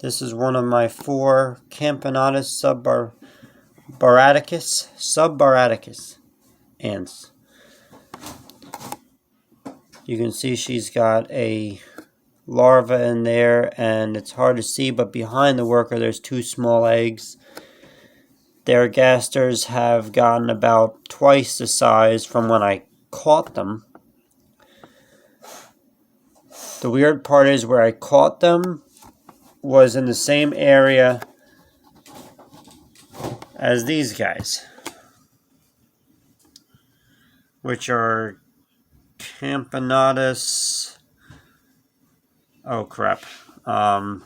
This is one of my 4 camponatus subbaraticus ants. You can see she's got a larva in there, and it's hard to see, but behind the worker there's 2 small eggs. Their gasters have gotten about twice the size from when I caught them. The weird part is where I caught them was in the same area as these guys, which are camponatus. Oh crap. I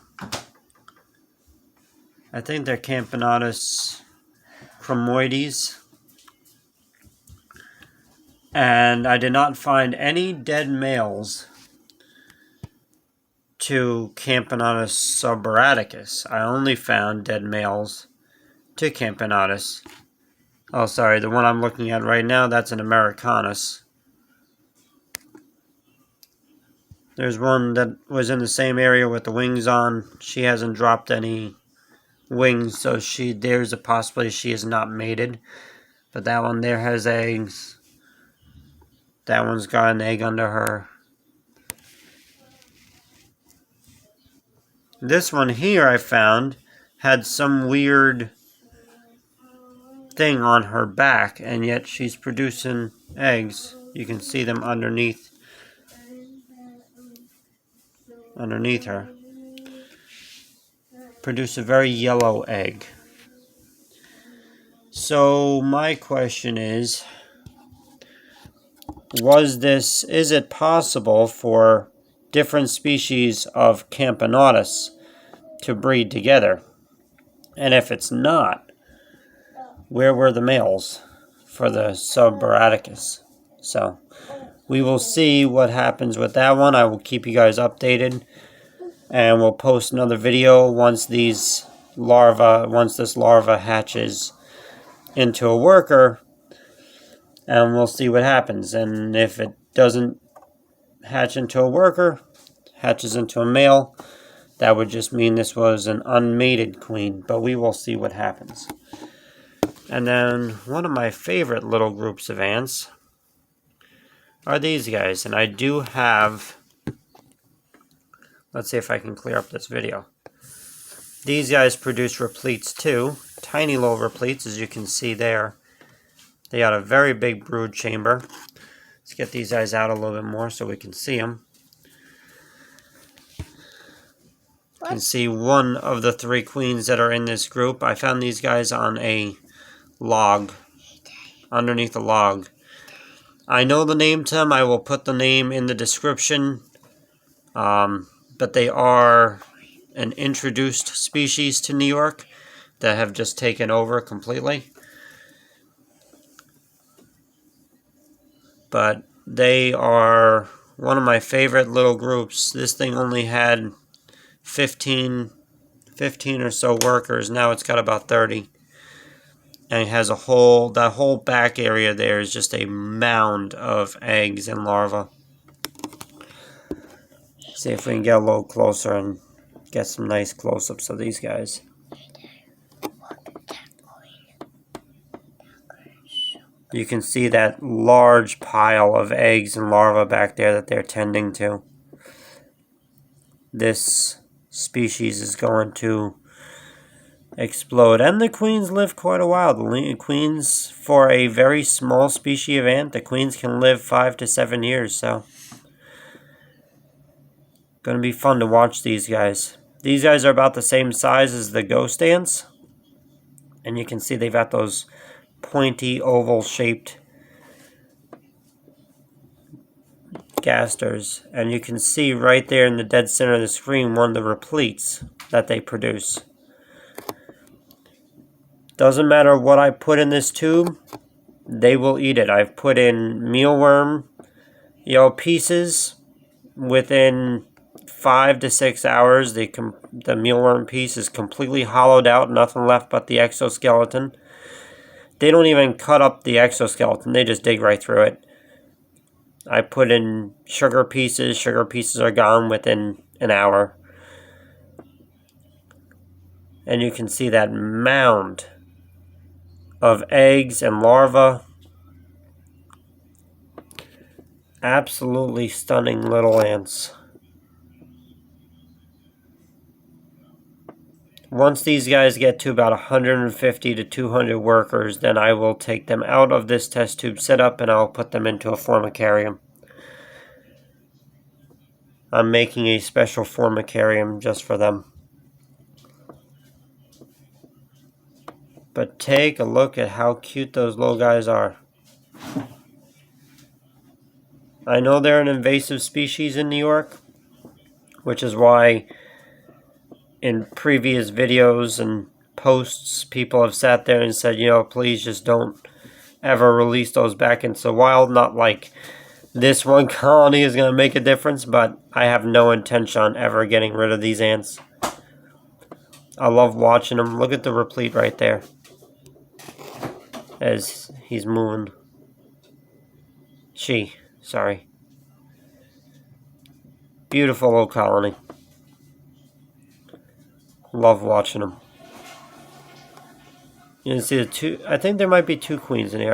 think they're camponatus chromoides. And I did not find any dead males to camponatus subbaraticus. I only found dead males to camponatus. Oh, sorry, the one I'm looking at right now, that's an americanus. There's one that was in the same area with the wings on. She hasn't dropped any wings, so there's a possibility she is not mated. But that one there has eggs. That one's got an egg under her. This one here I found had some weird thing on her back, and yet she's producing eggs. You can see them underneath her. Produce a very yellow egg. So my question is it possible for different species of camponatus to breed together? And if it's not, where were the males for the subbaraticus? So we will see what happens with that one. I will keep you guys updated, and we'll post another video once this larva hatches into a worker, and we'll see what happens. And if it doesn't hatch into a worker, hatches into a male, that would just mean this was an unmated queen, but we will see what happens. And then one of my favorite little groups of ants are these guys, and I do have, let's see if I can clear up this video. These guys produce repletes too, tiny little repletes, as you can see there. They got a very big brood chamber. Let's get these guys out a little bit more so we can see them. You can see one of the 3 queens that are in this group. I found these guys on a log, underneath a log. I know the name to them. I will put the name in the description. But they are an introduced species to New York that have just taken over completely. But they are one of my favorite little groups. This thing only had 15 or so workers. Now it's got about 30. And it has that whole back area there is just a mound of eggs and larvae. See if we can get a little closer and get some nice close-ups of these guys. You can see that large pile of eggs and larvae back there that they're tending to. This species is going to explode, and the queens live quite a while. The queens, for a very small species of ant, the queens can live 5 to 7 years, so going to be fun to watch these guys. These guys are about the same size as the ghost ants, and you can see they've got those pointy oval shaped gasters, and you can see right there in the dead center of the screen one of the repletes that they produce. Doesn't matter what I put in this tube, they will eat it. I've put in mealworm, pieces. Within 5 to 6 hours, the mealworm piece is completely hollowed out, nothing left but the exoskeleton. They don't even cut up the exoskeleton, they just dig right through it. I put in sugar pieces are gone within an hour. And you can see that mound of eggs and larvae. Absolutely stunning little ants. Once these guys get to about 150 to 200 workers, then I will take them out of this test tube setup and I'll put them into a formicarium. I'm making a special formicarium just for them. But take a look at how cute those little guys are. I know they're an invasive species in New York, which is why in previous videos and posts, people have sat there and said, you know, please just don't ever release those back into the wild. Not like this one colony is going to make a difference, but I have no intention on ever getting rid of these ants. I love watching them. Look at the replete right there as he's moving. Sorry. Beautiful little colony. Love watching them. You can see the two, I think there might be two queens in here.